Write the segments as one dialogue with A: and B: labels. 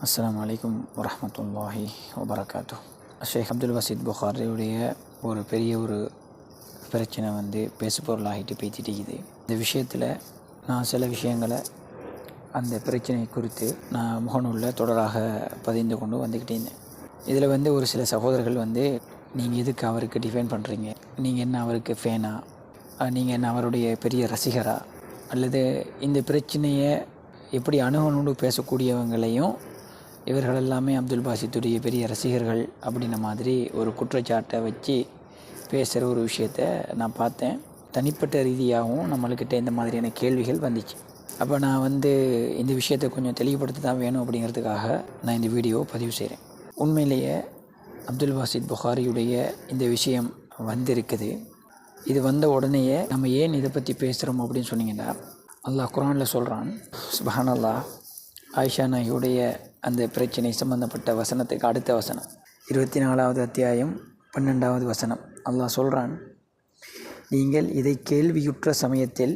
A: அஸ்ஸலாமு அலைக்கும் வரஹ்மத்துல்லாஹி வபரகாத்துஹ். ஷேக் அப்துல் வசீத் புகாரியுடைய ஒரு பெரிய பிரச்சனை பேசுபொருளாகிட்டு பேசிட்டு இந்த விஷயத்தில் நான் சில விஷயங்களை அந்த பிரச்சனை குறித்து நான் முகநூலில் தொடராக பதிந்து கொண்டு வந்துக்கிட்டே இருந்தேன். இதில் ஒரு சில சகோதரர்கள் நீங்கள் எதுக்கு அவருக்கு டிஃபைன் பண்ணுறீங்க, நீங்கள் என்ன அவருக்கு ஃபேனா, நீங்கள் என்ன அவருடைய பெரிய ரசிகரா, அல்லது இந்த பிரச்சனையை எப்படி அணுகணுன்னு பேசக்கூடியவங்களையும் இவர்கள் எல்லாமே அப்துல் பாசித்துடைய பெரிய ரசிகர்கள் அப்படின்ன மாதிரி ஒரு குற்றச்சாட்டை வச்சு பேசுகிற ஒரு விஷயத்தை நான் பார்த்தேன். தனிப்பட்ட ரீதியாகவும் நம்மளுக்கிட்ட இந்த மாதிரியான கேள்விகள் வந்துச்சு. அப்போ நான் இந்த விஷயத்தை கொஞ்சம் தெளிவுபடுத்த தான் வேணும் அப்படிங்கிறதுக்காக நான் இந்த வீடியோ பதிவு செய்கிறேன். உண்மையிலேயே அப்துல் பாசித் புகாரியுடைய இந்த விஷயம் வந்திருக்குது. இது வந்த உடனேயே நம்ம ஏன் இதை பற்றி பேசுகிறோம் அப்படின்னு சொன்னீங்கன்னா, அல்லாஹ் குர்ஆனில் சொல்கிறான், சுப்ஹானல்லாஹ், ஆயிஷா நாயுடைய அந்த பிரச்சனை சம்பந்தப்பட்ட வசனத்துக்கு அடுத்த வசனம் 24வது அத்தியாயம் 12வது வசனம். அல்லாஹ் சொல்கிறான், நீங்கள் இதை கேள்வியுற்ற சமயத்தில்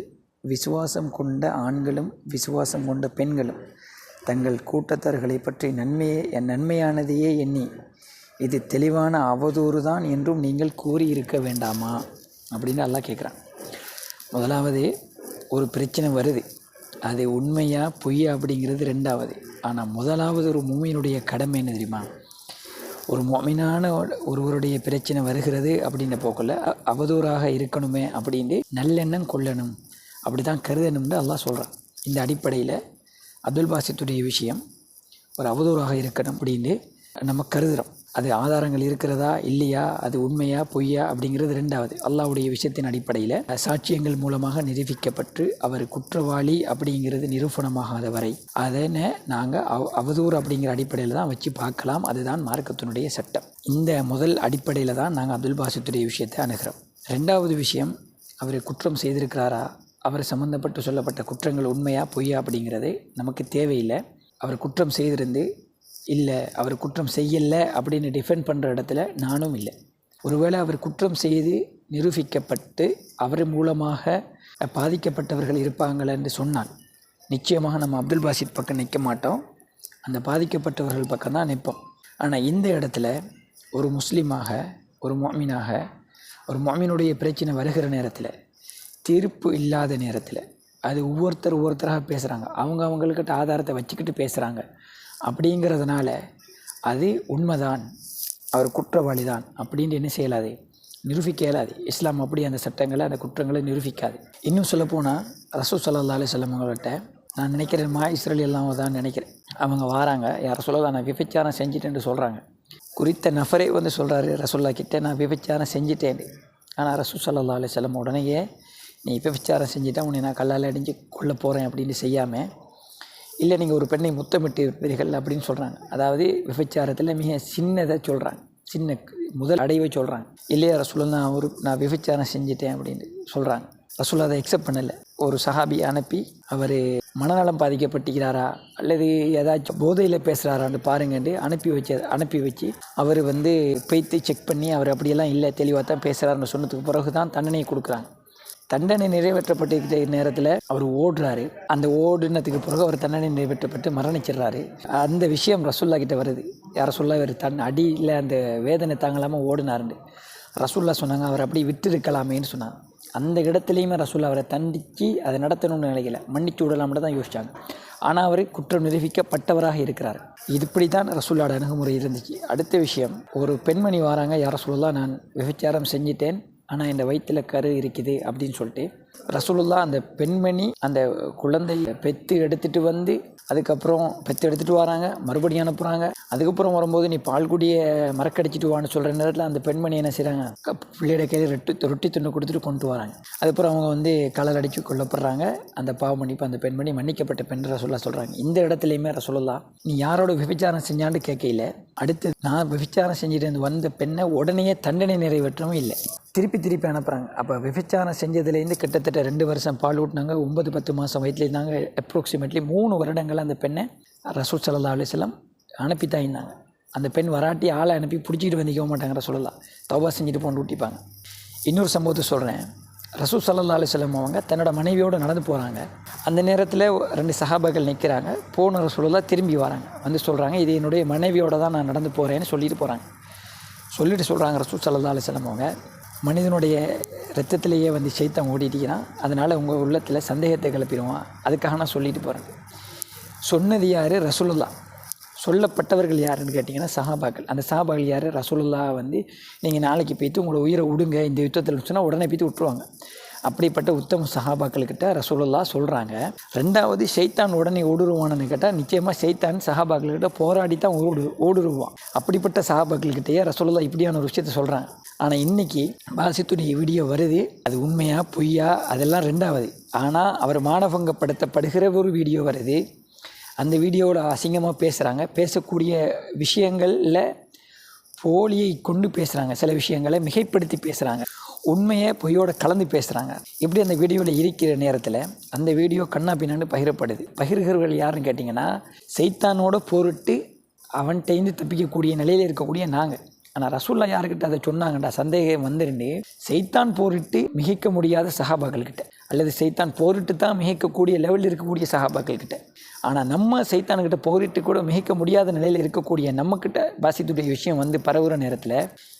A: விசுவாசம் கொண்ட ஆண்களும் விசுவாசம் கொண்ட பெண்களும் தங்கள் கூட்டத்தார்களை பற்றி நன்மையானதையே எண்ணி இது தெளிவான அவதூறு தான் என்றும் நீங்கள் கூறியிருக்க வேண்டாமா அப்படின்னு அல்லாஹ் கேட்குறான். முதலாவது, ஒரு பிரச்சனை வருது, அது உண்மையா பொய்யா அப்படிங்கிறது ரெண்டாவது. ஆனால் முதலாவது ஒரு மூமினுடைய கடமை என்ன தெரியுமா? ஒரு மோமினான ஒருவருடைய பிரச்சனை வருகிறது அப்படின்ற போக்கில் அவதூறாக இருக்கணுமே அப்படின்ட்டு நல்லெண்ணம் கொள்ளணும், அப்படி தான் கருதணும்னு அல்லாஹ் சொல்கிறான். இந்த அடிப்படையில் அப்துல் பாசித்துடைய விஷயம் ஒரு அவதூறாக இருக்கணும் அப்படின்ட்டு நம்ம கருதுகிறோம். அது ஆதாரங்கள் இருக்கிறதா இல்லையா, அது உண்மையா பொய்யா அப்படிங்கிறது ரெண்டாவது. அல்லாஹ்வுடைய விஷயத்தின் அடிப்படையில் சாட்சியங்கள் மூலமாக நிரூபிக்கப்பட்டு அவர் குற்றவாளி அப்படிங்கிறது நிரூபணமாகாத வரை அதனை நாங்கள் அவதூறு அப்படிங்கிற அடிப்படையில் தான் வச்சு பார்க்கலாம். அதுதான் மார்க்கத்தினுடைய சட்டம். இந்த முதல் அடிப்படையில் தான் நாங்கள் அப்துல் பாசித்துடைய விஷயத்தை அணுகிறோம். ரெண்டாவது விஷயம், அவர் குற்றம் செய்திருக்கிறாரா, அவர் சம்மந்தப்பட்டு சொல்லப்பட்ட குற்றங்கள் உண்மையா பொய்யா அப்படிங்கிறது நமக்கு தேவையில்லை. அவர் குற்றம் செய்திருந்து இல்லை அவர் குற்றம் செய்யலை அப்படின்னு டிஃபெண்ட் பண்ணுற இடத்துல நானும் இல்லை. ஒருவேளை அவர் குற்றம் செய்து நிரூபிக்கப்பட்டு அவர் மூலமாக பாதிக்கப்பட்டவர்கள் இருப்பாங்களன்னு சொன்னால் நிச்சயமாக நம்ம அப்துல் பாசித் பக்கம் நிற்க மாட்டோம், அந்த பாதிக்கப்பட்டவர்கள் பக்கம் தான் நிற்போம். ஆனால் இந்த இடத்துல ஒரு முஸ்லீமாக, ஒரு மோமினாக, ஒரு மோமினுடைய பிரச்சனை வருகிற நேரத்தில், தீர்ப்பு இல்லாத நேரத்தில், அது ஒவ்வொருத்தராக பேசுகிறாங்க, அவங்கக்கிட்ட ஆதாரத்தை வச்சுக்கிட்டு பேசுகிறாங்க. அப்படிங்கிறதுனால அது உண்மைதான், அவர் குற்றவாளி தான் அப்படின்னு என்ன செய்யலாது, நிரூபிக்க இயலாது. இஸ்லாம் அப்படி அந்த சட்டங்களை, அந்த குற்றங்களை நிரூபிக்காது. இன்னும் சொல்லப்போனால் ரசூல் ஸல்லல்லாஹு அலைஹி வஸல்லம் அவங்கள்ட்ட நான் நினைக்கிறேன், இஸ்ரேல் எல்லாம் தான் நினைக்கிறேன், அவங்க வராங்க, யார் சொல்லலாம் நான் விபச்சாரம் செஞ்சிட்டேன்னு சொல்கிறாங்க. குறித்த நஃபரே சொல்கிறாரு ரசூல்லா கிட்டே, நான் விபச்சாரம் செஞ்சிட்டேன். ஆனால் ரசூல் ஸல்லல்லாஹு அலைஹி வஸல்லம் உடனேயே நீ விபச்சாரம் செஞ்சிட்டா உன்னை நான் கல்லால் அடிஞ்சு கொள்ள போகிறேன் அப்படின்னு செய்யாமல், இல்லை நீங்கள் ஒரு பெண்ணை முத்தமிட்டு இருப்பீர்கள் அப்படின்னு சொல்கிறாங்க. அதாவது விபச்சாரத்தில் மிக சின்னதை சொல்கிறாங்க, சின்ன முதல் அடைவை சொல்கிறாங்க. இல்லையா ரசூலுல்லாஹ் நான் விபச்சாரம் செஞ்சிட்டேன் அப்படின்னு சொல்கிறாங்க. ரசூலுல்லாஹ் அதை அக்செப்ட் பண்ணலை. ஒரு சஹாபி அனுப்பி அவர் மனநலம் பாதிக்கப்பட்டுக்கிறாரா அல்லது ஏதாச்சும் போதையில் பேசுகிறாரான்னு பாருங்கன்னு அனுப்பி வச்சு அவர் போய்த்து செக் பண்ணி அவர் அப்படியெல்லாம் இல்லை தெளிவாக தான் பேசுகிறாருன்னு சொன்னதுக்கு பிறகு தான் தண்டனையை கொடுக்குறாங்க. தண்டனை நிறைவேற்றப்பட்ட நேரத்தில் அவர் ஓடுறாரு. அந்த ஓடுனதுக்கு பிறகு அவர் தண்டனை நிறைவேற்றப்பட்டு மரணிச்சிடுறாரு. அந்த விஷயம் ரசூல்லா கிட்ட வருது. யார் சொல்ல, இவர் அடியில் அந்த வேதனை தாங்கலாமல் ஓடினாருன்னு ரசூல்லா சொன்னாங்க. அவர் அப்படி விட்டு இருக்கலாமேன்னு சொன்னாங்க. அந்த இடத்துலையுமே ரசூல்லா அவரை தண்டித்து அதை நடத்தணும்னு நினைக்கல, மன்னிச்சு விடலாம்னு தான் யோசித்தாங்க. ஆனால் அவர் குற்றம் நிரூபிக்கப்பட்டவராக இருக்கிறார். இப்படி தான் ரசூல்லாவோட அணுகுமுறை இருந்துச்சு. அடுத்த விஷயம், ஒரு பெண்மணி வராங்க, யார் சொல்லலாம் நான் விபச்சாரம் செஞ்சிட்டேன் ஆனால் இந்த வயிற்றில் கரு இருக்குது அப்படின்னு சொல்லிட்டு ரசூலுல்லாஹ் அந்த பெண்மணி அந்த குழந்தையை பெற்று எடுத்துகிட்டு அதுக்கப்புறம் பெற்று எடுத்துகிட்டு வராங்க, மறுபடியும் அனுப்புகிறாங்க. அதுக்கப்புறம் வரும்போது நீ பால் குடியை மறக்கடிச்சிட்டு வான்னு சொல்கிற நேரத்தில் அந்த பெண்மணி என்ன செய்கிறாங்க, பிள்ளையோட கையில் ரொட்டி துண்டு கொடுத்துட்டு கொண்டு வராங்க. அதுக்கப்புறம் அவங்க கலர் அடித்து கொல்லப்படுறாங்க. அந்த பாவ மன்னிப்பு அந்த பெண்மணி மன்னிக்கப்பட்ட பெண் ரசூலுல்லாஹ் சொல்கிறாங்க. இந்த இடத்துலையுமே ரசூலுல்லாஹ் நீ யாரோட விபச்சாரம் செஞ்சான்னு கேட்கல, அடுத்து நான் விபச்சாரம் செஞ்சுட்டு வந்த பெண்ணை உடனே தண்டனை நிறைவேற்றவும் இல்லை, திருப்பி அனுப்புகிறாங்க. அப்போ விபச்சாரம் செஞ்சதுலேருந்து கிட்டத்தட்ட 2 வருஷம் பால் ஊட்டினாங்க, 9-10 மாதம் வயிற்றில் இருந்தாங்க. அப்ராக்சிமேட்லி 3 வருடங்கள் அந்த பெண்ணை ரசூல் ஸல்லல்லாஹு அலைஹி வஸல்லம் அனுப்பி தான் இருந்தாங்க. அந்த பெண் வராட்டி ஆளை அனுப்பி பிடிச்சிக்கிட்டு வந்திக்க மாட்டாங்க ரசூலுல்லாஹ், தௌபா செஞ்சுட்டு போட்டு ஊட்டிப்பாங்க. இன்னொரு சம்பவத்தை சொல்கிறேன். ரசூல் ஸல்லல்லாஹு அலைஹி வஸல்லம் அவங்க தன்னோட மனைவியோடு நடந்து போகிறாங்க. அந்த நேரத்தில் 2 சஹாபாக்கள் நிற்கிறாங்க. போன ரசூலுல்லாஹ் திரும்பி வராங்க, வந்து சொல்கிறாங்க, இது என்னுடைய மனைவியோடு தான் நான் நடந்து போகிறேன்னு சொல்லிட்டு போகிறாங்க. சொல்லிட்டு சொல்கிறாங்க ரசூல் ஸல்லல்லாஹு அலைஹி வஸல்லம் அவங்க, மனிதனுடைய ரத்தத்திலேயே வந்து ஷைத்தான் ஓடிட்டிக்கிறான், அதனால் உங்கள் உள்ளத்தில் சந்தேகத்தை கிளப்பிடுவான், அதுக்காக நான் சொல்லிட்டு போகிறேன். சொன்னது யார்? ரசூலுல்லாஹ். சொல்லப்பட்டவர்கள் யாருன்னு கேட்டிங்கன்னா சஹாபாக்கள். அந்த சஹாபாக்கள் யார்? ரசூலுல்லாஹ் வந்து நீங்கள் நாளைக்கு போய்த்து உங்களோட உயிரை விடுங்க இந்த யுத்தத்தில் சொன்னால் உடனே போய்த்து விட்டுருவாங்க. அப்படிப்பட்ட உத்தம சஹாபாக்கள்கிட்ட ரசூலுல்லாஹ் சொல்கிறாங்க. 2வது ஷைத்தான் உடனே ஓடுருவான்னு கேட்டால் நிச்சயமாக ஷைத்தான் சஹாபாக்கள்கிட்ட போராடி தான் ஓடுருவான். அப்படிப்பட்ட சஹாபாக்கள்கிட்டயே ரசூலுல்லாஹ் இப்படியான ஒரு விஷயத்தை சொல்கிறாங்க. ஆனால் இன்றைக்கி பாசித்துடைய வீடியோ வருது, அது உண்மையா பொய்யா அதெல்லாம் 2வது. ஆனால் அவர் மானபங்கப்படுத்தப்படுகிற ஒரு வீடியோ வருது. அந்த வீடியோவில் அசிங்கமாக பேசுகிறாங்க. பேசக்கூடிய விஷயங்களில் போலியை கொண்டு பேசுகிறாங்க, சில விஷயங்களை மிகைப்படுத்தி பேசுகிறாங்க, உண்மையை பொய்யோடு கலந்து பேசுகிறாங்க. இப்படி அந்த வீடியோவில் இருக்கிற நேரத்தில் அந்த வீடியோ கண்ணா பின்னான்னு பகிரப்படுது. பகிர்கிறவர்கள் யாருன்னு கேட்டிங்கன்னா சைத்தானோட போரிட்டு அவன்கிட்டேருந்து தப்பிக்கக்கூடிய நிலையில் இருக்கக்கூடிய நாங்கள். ஆனால் ரசூல்லா யாருக்கிட்ட அதை சொன்னாங்கண்டா சந்தேகம் வந்துருந்து சைத்தான் போரிட்டு மிகைக்க முடியாத சஹாபாக்கள்கிட்ட, அல்லது சைத்தான் போரிட்டு தான் மிகைக்கக்கூடிய லெவலில் இருக்கக்கூடிய சஹாபாக்கள்கிட்ட. ஆனால் நம்ம சைத்தானுக்கிட்ட போரிட்டு கூட மிகைக்க முடியாத நிலையில் இருக்கக்கூடிய நம்மக்கிட்ட பாசித்துடைய விஷயம் வந்து பரவுகிற நேரத்தில்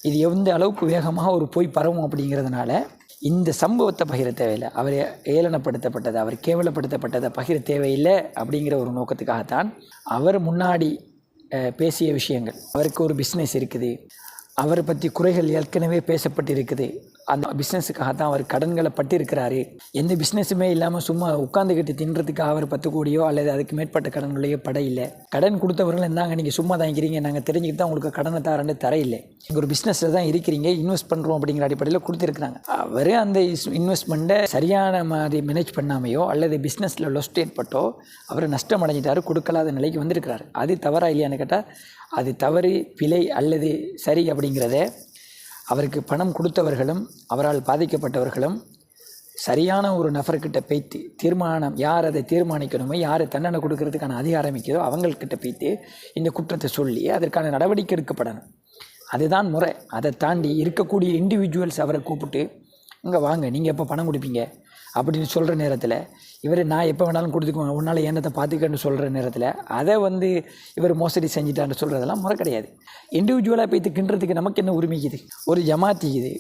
A: இது எந்த அளவுக்கு வேகமாக ஒரு போய் பரவும் அப்படிங்கிறதுனால இந்த சம்பவத்தை பகிர தேவையில்லை, அவர் ஏளனப்படுத்தப்பட்டதை, அவர் கேவலப்படுத்தப்பட்டதை பகிர தேவையில்லை அப்படிங்கிற ஒரு நோக்கத்துக்காகத்தான் அவர் முன்னாடி பேசிய விஷயங்கள். அவருக்கு ஒரு பிஸ்னஸ் இருக்குது, அவரை பற்றி குறைகள் ஏற்கனவே பேசப்பட்டிருக்குது, அந்த பிஸ்னஸுக்காக தான் அவர் கடன்களை பட்டிருக்கிறாரு. எந்த பிஸ்னஸுமே இல்லாமல் சும்மா உட்காந்துக்கிட்டு தின்றதுக்காக அவர் 10 கோடியோ அல்லது அதுக்கு மேற்பட்ட கடன்களையோ பட இல்லை. கடன் கொடுத்தவர்கள் இருந்தாங்க, நீங்கள் சும்மா தான் இருக்கிறீங்க, நாங்கள் தெரிஞ்சுக்கிட்டு தான் உங்களுக்கு கடனை தரேன்னு தர இல்லை, நீங்கள் ஒரு பிஸ்னஸில் தான் இருக்கிறீங்க, இன்வெஸ்ட் பண்ணுறோம் அப்படிங்கிற அடிப்படையில் கொடுத்துருக்குறாங்க. அவர் அந்த இன்வெஸ்ட்மெண்ட்டை சரியான மாதிரி மேனேஜ் பண்ணாமையோ அல்லது பிஸ்னஸில் லொஸ்ட் ஏற்பட்டோ அவர் நஷ்டம் அடைஞ்சிட்டார், கொடுக்கலாத நிலைக்கு வந்திருக்கிறார். அது தவறா இல்லையான்னு கேட்டால் அது தவறு, பிழை அல்லது சரி அப்படிங்கிறத அவருக்கு பணம் கொடுத்தவர்களும் அவரால் பாதிக்கப்பட்டவர்களும் சரியான ஒரு நபர்கிட்ட பேய்த்து தீர்மானம், யார் அதை தீர்மானிக்கணுமோ, யார் தண்டனை கொடுக்கறதுக்கான அதிகாரம் இருக்கிறதோ அவங்கள்கிட்ட பேய்த்து இந்த குற்றத்தை சொல்லி அதற்கான நடவடிக்கை எடுக்கப்படணும். அதுதான் முறை. அதை தாண்டி இருக்கக்கூடிய இண்டிவிஜுவல்ஸ் அவரை கூப்பிட்டு இங்கே வாங்க, நீங்கள் எப்போ பணம் கொடுப்பீங்க அப்படின்னு சொல்கிற நேரத்தில் இவர் நான் எப்போ வேணாலும் கொடுத்துக்குவேன், உன்னால் என்னத்தை பார்த்துக்கன்னு சொல்கிற நேரத்தில் அதை வந்து இவர் மோசடி செஞ்சிட்டான்னு சொல்கிறதெல்லாம் முறை கிடையாது. இண்டிவிஜுவலாக போய்த்து கிண்டுறதுக்கு நமக்கு என்ன உரிமைக்குது? ஒரு ஜமாத்து இது,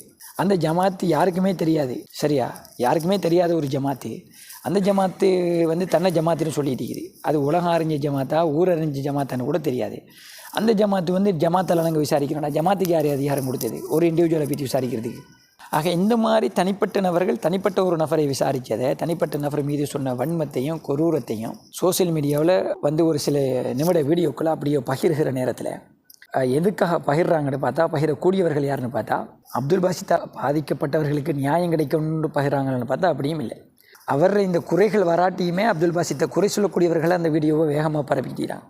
A: அந்த ஜமாத்து யாருக்குமே தெரியாது, சரியா? யாருக்குமே தெரியாத ஒரு ஜமாத்து, அந்த ஜமாத்து வந்து தன்னை ஜமாத்துன்னு சொல்லிட்டு இருக்குது. அது உலகம் அறிஞ்ச ஜமாத்தா ஊரறிஞ்ச ஜமாத்தான்னு கூட தெரியாது. அந்த ஜமாத்து வந்து ஜமாத்தில் நாங்கள் விசாரிக்கிறோம்னா ஜமாத்துக்கு யார் அதிகாரம் கொடுத்தது ஒரு இண்டிவிஜுவலை பற்றி விசாரிக்கிறதுக்கு? ஆக இந்த மாதிரி தனிப்பட்ட நபர்கள் தனிப்பட்ட ஒரு நபரை விசாரித்ததை, தனிப்பட்ட நபர் மீது சொன்ன வன்மத்தையும் கொரூரத்தையும் சோசியல் மீடியாவில் வந்து ஒரு சில நிமிட வீடியோக்களை அப்படியே பகிர்கிற நேரத்தில் எதுக்காக பகிர்றாங்கன்னு பார்த்தா, பகிரக்கூடியவர்கள் யாருன்னு பார்த்தா அப்துல் பாசித் பாதிக்கப்பட்டவர்களுக்கு நியாயம் கிடைக்கணும்னு பகிர்றாங்கன்னு பார்த்தா அப்படியும் இல்லை. அவர் இந்த குறைகள் வராட்டியுமே அப்துல் பாசித்தை குறை சொல்லக்கூடியவர்கள் அந்த வீடியோவை வேகமாக பரப்பிக்கிறாங்க.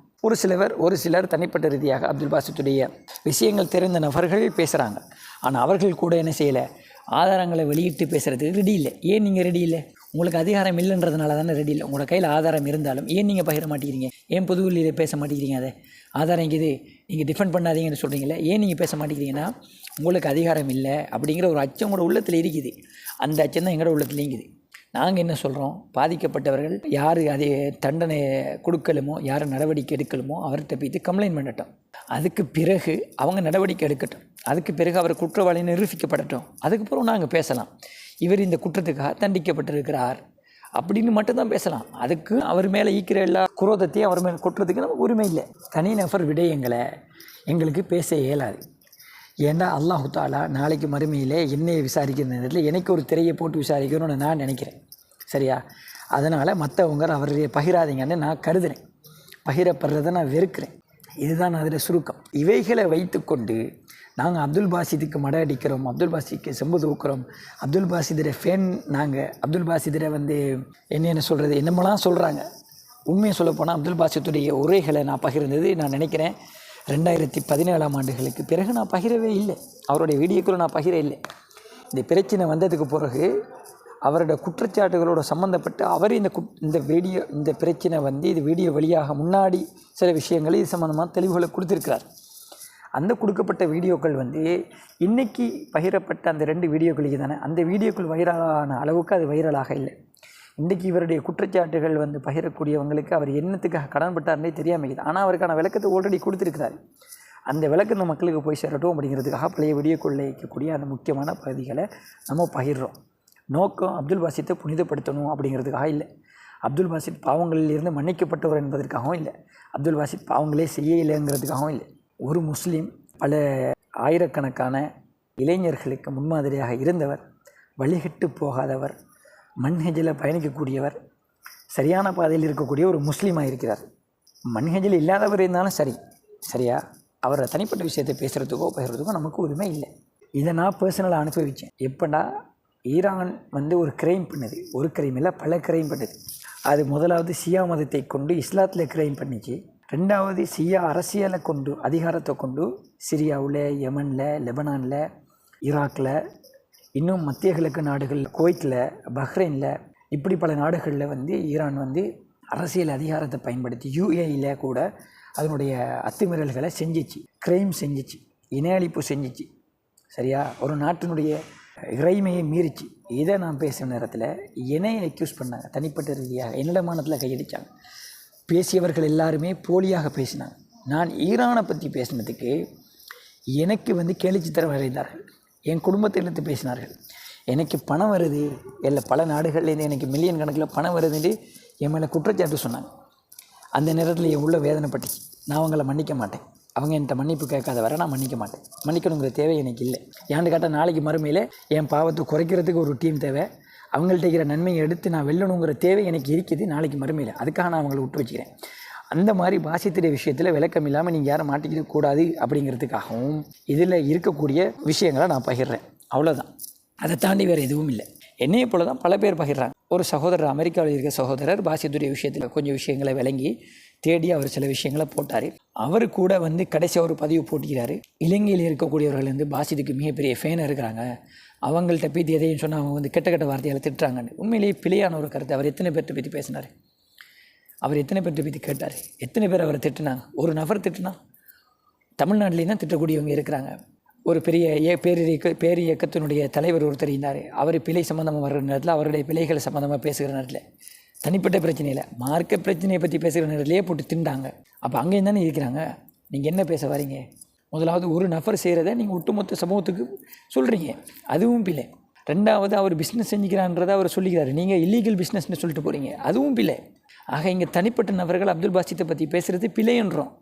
A: ஒரு சிலர் தனிப்பட்ட ரீதியாக அப்துல் பாசித்துடைய விஷயங்கள் தெரிந்த நபர்கள் பேசுகிறாங்க. ஆனால் அவர்கள் கூட என்ன செய்யலை, ஆதாரங்களை வெளியிட்டு பேசுகிறதுக்கு ரெடி இல்லை. ஏன் நீங்கள் ரெடி இல்லை? உங்களுக்கு அதிகாரம் இல்லைன்றதுனால தானே ரெடி இல்லை. உங்களோட கையில் ஆதாரம் இருந்தாலும் ஏன் நீங்கள் பகிர மாட்டேங்கிறீங்க? ஏன் பொதுவெளியில் பேச மாட்டேங்கிறீங்க? அதை ஆதாரம் இருக்குது, நீங்கள் டிஃபெண்ட் பண்ணாதீங்கன்னு சொல்கிறீங்களே, ஏன் நீங்கள் பேச மாட்டேங்கிறீங்கன்னா உங்களுக்கு அதிகாரம் இல்லை அப்படிங்கிற ஒரு அச்சம் கூட உள்ளத்தில் இருக்குது. அந்த அச்சம் தான் எங்களோட உள்ளத்துலேயும் இருக்குது. நாங்கள் என்ன சொல்கிறோம், பாதிக்கப்பட்டவர்கள் யார் அதை தண்டனை கொடுக்கலுமோ, யார் நடவடிக்கை எடுக்கலுமோ அவர்கிட்ட போய்த்து கம்ப்ளைண்ட் பண்ணட்டும். அதுக்கு பிறகு அவங்க நடவடிக்கை எடுக்கட்டும். அதுக்கு பிறகு அவர் குற்றவாளி நிரூபிக்கப்படட்டும். அதுக்கப்புறம் நாங்கள் பேசலாம், இவர் இந்த குற்றத்துக்காக தண்டிக்கப்பட்டிருக்கிறார் அப்படின்னு மட்டும்தான் பேசலாம். அதுக்கு அவர் மேலே ஈக்கிற எல்லா குரோதத்தையும் அவர் மேலே கொட்டுறதுக்கு நமக்கு உரிமை இல்லை. தனிநபர் விடயங்களை எங்களுக்கு பேச இயலாது. ஏன்னா அல்லாஹு தாலா நாளைக்கு மறுமையில் என்னையை விசாரிக்கிற நேரத்தில் எனக்கு ஒரு திரையை போட்டு விசாரிக்கணும்னு நான் நினைக்கிறேன், சரியா? அதனால் மற்றவங்க அவருடைய பகிராதீங்கன்னு நான் கருதுகிறேன், பகிரப்படுறதை நான் வெறுக்கிறேன். இதுதான் அதில் சுருக்கம். இவைகளை வைத்து கொண்டு நாங்கள் அப்துல் பாசித்துக்கு மட அடிக்கிறோம், அப்துல் பாசித்துக்கு செம்பு தூக்குறோம், அப்துல் பாசிதரை ஃபேன், நாங்கள் அப்துல் பாசிதரை வந்து என்ன சொல்கிறது என்னமெல்லாம் சொல்கிறாங்க. உண்மையை சொல்லப்போனால் அப்துல் பாசித்துடைய உரைகளை நான் பகிர்ந்தது நான் நினைக்கிறேன் 2017ஆம் ஆண்டுகளுக்கு பிறகு நான் பகிரவே இல்லை. அவருடைய வீடியோக்களை நான் பகிர இல்லை. இந்த பிரச்சனை வந்ததுக்கு பிறகு அவரோட குற்றச்சாட்டுகளோட சம்மந்தப்பட்டு அவர் இந்த பிரச்சனை வந்து இது வீடியோ வழியாக முன்னாடி சில விஷயங்களை இது சம்மந்தமாக தெளிவுகளை கொடுத்துருக்கிறார். அந்த கொடுக்கப்பட்ட வீடியோக்கள் இன்றைக்கி பகிரப்பட்ட அந்த 2 வீடியோக்களுக்கு தானே, அந்த வீடியோக்கள் வைரலான அளவுக்கு அது வைரலாக இல்லை. இன்றைக்கி இவருடைய குற்றச்சாட்டுகள் பகிரக்கூடியவங்களுக்கு அவர் என்னத்துக்காக கடன்பட்டார்னே தெரியாமல் இருக்குது. ஆனால் அவருக்கான விளக்கத்தை ஆல்ரெடி கொடுத்துருக்கிறார். அந்த விளக்கம் இந்த மக்களுக்கு போய் சேரட்டும் அப்படிங்கிறதுக்காக பழைய வீடியோக்குள்ளே இருக்கக்கூடிய அந்த முக்கியமான பகுதிகளை நம்ம பகிர்றோம். நோக்கம் அப்துல் பாசித்தை புனிதப்படுத்தணும் அப்படிங்கிறதுக்காக இல்லை, அப்துல் பாசித் பாவங்களிலிருந்து மன்னிக்கப்பட்டவர் என்பதற்காகவும் இல்லை, அப்துல் பாசித் பாவங்களே செய்யலைங்கிறதுக்காகவும் இல்லை. ஒரு முஸ்லீம் பல ஆயிரக்கணக்கான இளைஞர்களுக்கு முன்மாதிரியாக இருந்தவர், வழிகட்டு போகாதவர், மன்ஹஜில் பயணிக்கக்கூடியவர், சரியான பாதையில் இருக்கக்கூடிய ஒரு முஸ்லீமாக இருக்கிறார். மன்ஹஜில் இல்லாதவர் இருந்தாலும் சரியா அவரை தனிப்பட்ட விஷயத்தை பேசுகிறதுக்கோ பகிர்றதுக்கோ நமக்கு உரிமை இல்லை. இதை நான் பர்சனலாக அனுபவித்தேன். எப்படா ஈரான் ஒரு கிரைம் பண்ணுது, ஒரு கிரைம் இல்லை பல கிரைம் பண்ணுது. அது முதலாவது ஷியா மதத்தை கொண்டு இஸ்லாத்தில் கிரைம் பண்ணிச்சு. 2வது ஷியா அரசியலை கொண்டு அதிகாரத்தை கொண்டு சிரியாவில், யமனில், லெபனானில், ஈராக்கில், இன்னும் மத்திய கிழக்கு நாடுகள், குவைத்தில், பஹ்ரைனில், இப்படி பல நாடுகளில் ஈரான் அரசியல் அதிகாரத்தை பயன்படுத்தி UAEயில் கூட அதனுடைய அத்துமீறல்களை செஞ்சிச்சு, கிரைம் செஞ்சிச்சு, இன அழிப்பு செஞ்சிச்சு. சரியா, ஒரு நாட்டினுடைய இறைமையை மீறிச்சு. இதை நான் பேசுகிற நேரத்தில் என்னையை அக்யூஸ் பண்ணாங்க, தனிப்பட்ட ரீதியாக என்னிடமானத்தில் கையடித்தாங்க. பேசியவர்கள் எல்லாருமே போலியாக பேசினாங்க. நான் ஈரானை பற்றி பேசினதுக்கு எனக்கு கேலிச்சித்திரம் வரைந்தார்கள், என் குடும்பத்திலிருந்து பேசினார்கள். எனக்கு பணம் வருது, இல்லை பல நாடுகள்லேருந்து எனக்கு மில்லியன் கணக்கில் பணம் வருதுன்னு என் மேலே குற்றச்சாட்டு சொன்னாங்க. அந்த நேரத்தில் என் உள்ள வேதனைப்பட்டுச்சு. நான் அவங்கள மன்னிக்க மாட்டேன், அவங்க என்கிட்ட மன்னிப்பு கேட்காத வர நான் மன்னிக்க மாட்டேன். மன்னிக்கணுங்கிற தேவை எனக்கு இல்லை. ஏன்னு கேட்டால் நாளைக்கு மறுமையில் என் பாவத்தை குறைக்கிறதுக்கு ஒரு டீம் தேவை, அவங்கள்ட்ட இருக்கிற நன்மையை எடுத்து நான் வெல்லணுங்கிற தேவை எனக்கு இருக்குது நாளைக்கு மறுமையில். அதுக்காக நான் அவங்கள விட்டு வச்சுக்கிறேன். அந்த மாதிரி பாசித்திர விஷயத்தில் விளக்கம் இல்லாமல் நீங்கள் யாரும் மாட்டிக்கிற கூடாது அப்படிங்கிறதுக்காகவும் இதில் இருக்கக்கூடிய விஷயங்களை நான் பகிர்றேன், அவ்வளோதான். அதை தாண்டி வேறு எதுவும் இல்லை. என்னையை போல தான் பல பேர் பகிர்றாங்க. ஒரு சகோதரர், அமெரிக்காவில் இருக்கிற சகோதரர் பாசித்துடைய விஷயத்தில் கொஞ்சம் விஷயங்களை விளங்கி தேடி அவர் சில விஷயங்களை போட்டார். அவர் கூட கடைசியாக ஒரு பதிவு போட்டிக்கிறாரு. இலங்கையில் இருக்கக்கூடியவர்கள் பாசித்துக்கு மிகப்பெரிய ஃபேனாக இருக்கிறாங்க, அவங்கள்ட்ட பற்றி எதையும் சொன்னால் அவங்க கெட்ட கெட்ட வார்த்தையால் திட்டுறாங்கன்னு. உண்மையிலேயே பிழையான ஒரு கருத்து. அவர் எத்தனை பேர்கிட்ட பற்றி பேசினார், அவர் எத்தனை பேர்கிட்ட பற்றி கேட்டார், எத்தனை பேர் அவரை திட்டுனாங்க. ஒரு நபர் திட்டுனா தமிழ்நாட்டிலேயும் தான் திட்டக்கூடியவங்க இருக்கிறாங்க. ஒரு பெரிய பேரியக்கத்தினுடைய தலைவர் ஒருத்தர் இருந்தார். அவர் பிழை சம்மந்தமாக வர்ற நேரத்தில், அவருடைய பிழைகள் சம்மந்தமாக பேசுகிற நேரத்தில், தனிப்பட்ட பிரச்சனையில் மார்க்க பிரச்சனையை பற்றி பேசுகிற நேரத்திலேயே போட்டு திண்டாங்க. அப்போ அங்கேயும் தானே இருக்கிறாங்க. நீங்கள் என்ன பேச வரீங்க? முதலாவது ஒரு நபர் செய்கிறத நீங்கள் ஒட்டுமொத்த சமூகத்துக்கு சொல்கிறீங்க, அதுவும் பிள்ளை. 2வது அவர் பிஸ்னஸ் செஞ்சுக்கிறான்றதை அவர் சொல்லிக்கிறாரு, நீங்கள் இல்லீகல் பிஸ்னஸ்ன்னு சொல்லிட்டு போகிறீங்க, அதுவும் பிள்ளை. ஆக இங்கே தனிப்பட்ட நபர்கள் அப்துல் பாசித்தை பற்றி பேசுகிறது பிழைன்றோம்.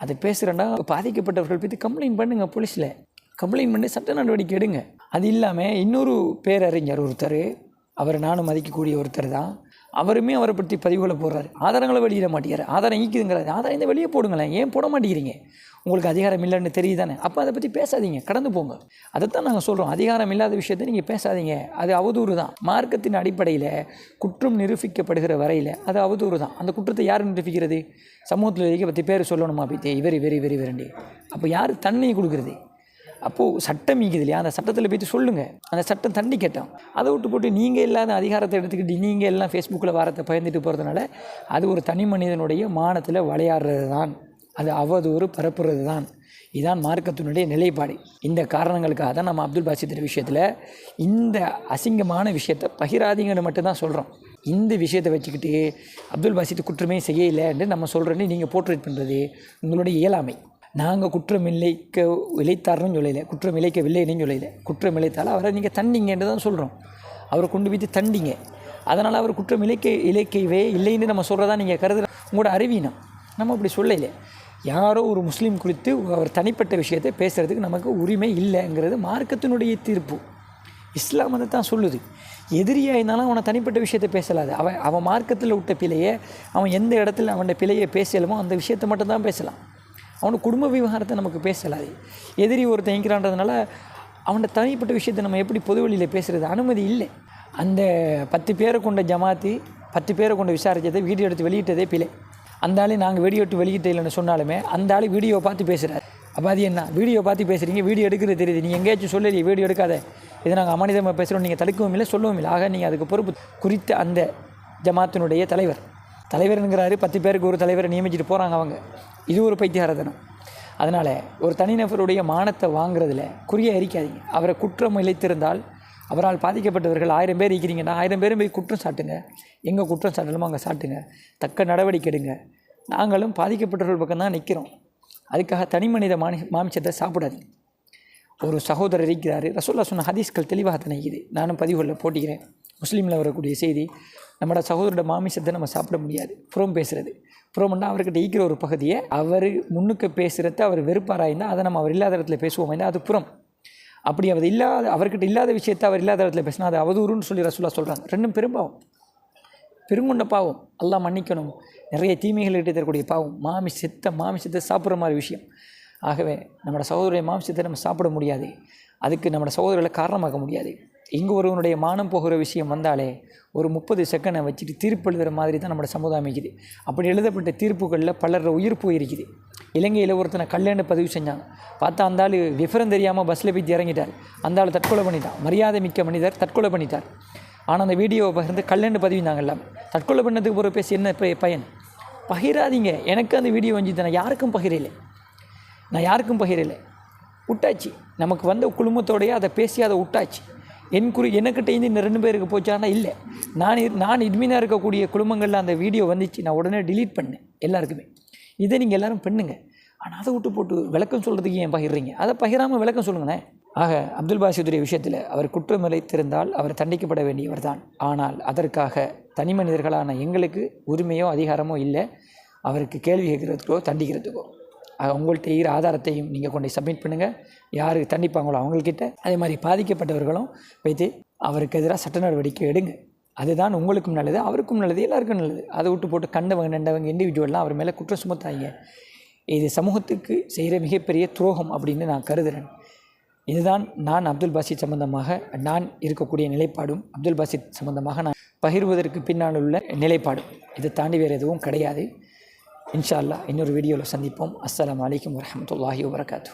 A: அதை பேசுகிறேன்னா பாதிக்கப்பட்டவர்கள் பற்றி கம்ப்ளைண்ட் பண்ணுங்கள், போலீஸில் கம்ப்ளைண்ட் பண்ணி சட்ட நடவடிக்கை எடுங்க. அது இல்லாமல் இன்னொரு பேரறிஞர் ஒருத்தர், அவர் நானும் மதிக்கக்கூடிய ஒருத்தர் தான், அவருமே அவரை பற்றி பதிவுகளை போடுறாரு. ஆதாரங்களை வெளியிட மாட்டேங்கிறார். ஆதாரம் ஈக்குதுங்கிறாரு. ஆதாரம் இந்த வெளியே போடுங்களேன், ஏன் போட மாட்டேங்கிறீங்க? உங்களுக்கு அதிகாரம் இல்லைன்னு தெரியுதானே, அப்போ அதை பற்றி பேசாதீங்க, கடந்து போங்க. அதைத்தான் நாங்கள் சொல்கிறோம். அதிகாரம் இல்லாத விஷயத்தை நீங்கள் பேசாதீங்க, அது அவதூறு தான். மார்க்கத்தின் அடிப்படையில் குற்றம் நிரூபிக்கப்படுகிற வரையில் அது அவதூறு தான். அந்த குற்றத்தை யார் நிரூபிக்கிறது? சமூகத்தில் இருக்க 10 பேர் சொல்லணுமா பற்றி வெரி வேண்டி? அப்போ யார் தண்டனை கொடுக்குறது? அப்போது சட்டம் ஈக்குது இல்லையா, அந்த சட்டத்தில் போய்ட்டு சொல்லுங்கள், அந்த சட்டம் தண்டிக்கட்டும். அதை விட்டு போட்டு நீங்கள் இல்லாத அதிகாரத்தை எடுத்துக்கிட்டு நீங்கள் எல்லாம் ஃபேஸ்புக்கில் வாரத்தை பயந்துட்டு போகிறதுனால அது ஒரு தனி மனிதனுடைய மானத்தில் விளையாடுறது தான், அது அவதூறு பரப்புறது தான். இதுதான் மார்க்கத்தினுடைய நிலைப்பாடு. இந்த காரணங்களுக்காக தான் நம்ம அப்துல் பாசித் விஷயத்தில் இந்த அசிங்கமான விஷயத்தை பகிராதீங்கன்னு மட்டும்தான் சொல்கிறோம். இந்த விஷயத்தை வச்சுக்கிட்டு அப்துல் பாசித் குற்றமே செய்யலைன்னு நம்ம சொல்கிறேன்னு நீங்கள் போர்ட்ரேட் பண்ணுறது உங்களுடைய இயலாமை. நாங்கள் குற்றம் இழைத்தார்னு சொல்லலை, குற்றம் இழைக்கவில்லைன்னு சொல்லலை. குற்றம் இழைத்தாலும் அவரை நீங்கள் தண்டிங்கன்னு தான் சொல்கிறோம். அவரை கொண்டு போய்த்து தண்டிங்க. அதனால் அவர் குற்றம் இழைக்கவே இல்லைன்னு நம்ம சொல்கிறதா நீங்கள் கருதுகிற உங்களோட அறிவீனம். நம்ம அப்படி சொல்லலை. யாரோ ஒரு முஸ்லீம் குறித்து அவர் தனிப்பட்ட விஷயத்தை பேசுகிறதுக்கு நமக்கு உரிமை இல்லைங்கிறது மார்க்கத்தினுடைய தீர்ப்பு. இஸ்லாம் அதை தான் சொல்லுது. எதிரியாக இருந்தாலும் அவனை தனிப்பட்ட விஷயத்தை பேசலாது. அவன் மார்க்கத்தில் விட்ட பிழையை அவன் எந்த இடத்துல அவனோட பிழையை பேசலாமோ அந்த விஷயத்தை மட்டும்தான் பேசலாம். அவனுக்கு குடும்ப விவகாரத்தை நமக்கு பேசலாது. எதிரி ஒரு தங்கிக்கிறான்றதுனால அவனோட தனிப்பட்ட விஷயத்தை நம்ம எப்படி பொது வழியில் பேசுகிறது அனுமதி இல்லை. அந்த 10 பேரை கொண்ட ஜமாத்து 10 பேரை கொண்ட விசாரித்ததை வீடியோ எடுத்து வெளியிட்டதே பிழை. அந்த ஆளு நாங்கள் வீடியோ எடுத்து வெளியிட்ட இல்லைன்னு சொன்னாலுமே அந்த ஆள் வீடியோவை பார்த்து பேசுகிறார். அப்போ அது என்ன? வீடியோ பார்த்து பேசுகிறீங்க, வீடியோ எடுக்கிறது தெரியுது, நீங்கள் எங்கேயாச்சும் சொல்லலையே வீடியோ எடுக்காத, இதை நாங்கள் அமனிதமாக பேசுகிறோம், நீங்கள் தடுக்கவும் இல்லை சொல்லவும் இல்லை. ஆக நீங்கள் அதுக்கு பொறுப்பு. குறித்த அந்த ஜமாத்தினுடைய தலைவருங்கிறாரு, 10 பேருக்கு ஒரு தலைவரை நியமிச்சுட்டு போகிறாங்க அவங்க. இது ஒரு பைத்தியகாரத்தனம். அதனால் ஒரு தனிநபருடைய மானத்தை வாங்குறதுல குறிய அறிக்காதீங்க. அவரை குற்றம் இழைத்திருந்தால், அவரால் பாதிக்கப்பட்டவர்கள் 1000 பேர் இருக்கிறீங்கன்னா 1000 பேரும் போய் குற்றம் சாட்டுங்க. எங்கே குற்றம் சாட்டணுமோ அங்கே சாட்டுங்க, தக்க நடவடிக்கை எடுங்க. நாங்களும் பாதிக்கப்பட்டவர்கள் பக்கம் தான் நிற்கிறோம். அதுக்காக தனி மனித மாமிசத்தை சாப்பிடாதீங்க. ஒரு சகோதரர் இருக்கிறார், ரசூலுல்லாஹ் சொன்ன ஹதீஸ்கள் தெளிவாக தனிக்குது. நானும் பதிவுகளில் போட்டிக்கிறேன். முஸ்லீமில் வரக்கூடிய செய்தி, நம்மளோட சகோதரோட மாமிசத்தை நம்ம சாப்பிட முடியாது. புறம் பேசுகிறது, புறம்னா அவர்கிட்ட ஈக்கிற ஒரு பகுதியை அவர் முன்னுக்கு பேசுகிறத அவர் வெறுப்பாராயிருந்தால் அதை நம்ம அவர் இல்லாத இடத்துல பேசுவோம், அது புறம். அப்படி அவர் அவர்கிட்ட இல்லாத விஷயத்தை அவர் இல்லாத இடத்துல பேசினா அது அவதூறுன்னு சொல்லி ரசூலுல்லாஹ் சொல்கிறாங்க. ரெண்டும் பெரும்பாவம், பெருங்கொண்ட பாவம். அல்லாஹ் மன்னிக்கணும். நிறைய தீமைகள் இட்டு தரக்கூடிய பாவம் மாமிசத்தை சாப்பிட்ற மாதிரி விஷயம். ஆகவே நம்மளோட சகோதரருடைய மாமிசத்தை நம்ம சாப்பிட முடியாது. அதுக்கு நம்மளோட சகோதரர்களை காரணமாக்க முடியாது. இங்கே ஒருவனுடைய மானம் போகிற விஷயம் வந்தாலே ஒரு 30 செகண்டை வச்சுட்டு தீர்ப்பு எழுதுகிற மாதிரி தான் நம்மளோட சமுதாயம் இருக்குது. அப்படி எழுதப்பட்ட தீர்ப்புகளில் பலர் உயிர் போயிருக்குது. இலங்கையில் ஒருத்தனை கல்யாணம் பதிவு செஞ்சாங்க. பார்த்தா அந்த ஆள் விவரம் தெரியாமல் பஸ்ஸில் போய் இறங்கிட்டார். அந்த ஆள் தற்கொலை பண்ணிட்டான். மரியாதை மிக்க மனிதர் தற்கொலை பண்ணிட்டார். ஆனால் அந்த வீடியோவை பகிர்ந்து கல்யாணம் பதிவுந்தாங்க. எல்லாம் தற்கொலை பண்ணதுக்கு ஒரு பேசி என்ன பயன்? பகிராதீங்க. எனக்கு அந்த வீடியோ வந்துச்சு, நான் யாருக்கும் பகிரலை, விட்டாச்சு. நமக்கு வந்த குழுமத்தோடையே அதை பேசி அதை விட்டாச்சு. எனக்கிட்ட இந்த 2 பேருக்கு போச்சானா இல்லை. நான் இட்மீனாக இருக்கக்கூடிய குழுமங்களில் அந்த வீடியோ வந்துச்சு, நான் உடனே டிலீட் பண்ணேன் எல்லாருக்குமே. இதை நீங்கள் எல்லோரும் பண்ணுங்க. ஆனால் அதை விட்டு போட்டு விளக்கம் சொல்கிறதுக்கு ஏன் பகிர்றீங்க? அதை பகிராமல் விளக்கம் சொல்லுங்கண்ணே. ஆக அப்துல் பாசித்துடைய விஷயத்தில் அவர் குற்றம் இழைத்திருந்தால் அவர் தண்டிக்கப்பட வேண்டியவர் தான். ஆனால் அதற்காக தனி மனிதர்களான எங்களுக்கு உரிமையோ அதிகாரமோ இல்லை அவருக்கு கேள்வி கேட்குறதுக்கோ தண்டிக்கிறதுக்கோ. உங்கள்கிட்ட இருக்கிற ஆதாரத்தையும் நீங்கள் கொண்டு சப்மிட் பண்ணுங்கள். யார் தண்டிப்பாங்களோ அவங்கக்கிட்ட. அதே மாதிரி பாதிக்கப்பட்டவர்களும் வைத்து அவருக்கு எதிராக சட்ட நடவடிக்கை எடுங்க. அதுதான் உங்களுக்கும் நல்லது, அவருக்கும் நல்லது, எல்லாருக்கும் நல்லது. அதை விட்டு போட்டு கண்டவங்க நண்டவங்க இண்டிவிஜுவல்லாம் அவர் மேலே குற்றம் சுமத்தாங்க. இது சமூகத்துக்கு செய்கிற மிகப்பெரிய துரோகம் அப்படின்னு நான் கருதுகிறேன். இதுதான் நான் அப்துல் பாசித் சம்பந்தமாக நான் இருக்கக்கூடிய நிலைப்பாடும், அப்துல் பாசித் சம்பந்தமாக நான் பகிர்வதற்கு பின்னால் உள்ள நிலைப்பாடும். இதை தாண்டி வேறு எதுவும் கிடையாது. இன்ஷா அல்லாஹ் இன்னொரு வீடியோவில் சந்திப்போம். அஸ்ஸலாமு அலைக்கும் வரஹ்மத்துல்லாஹி வபரகாத்துஹு.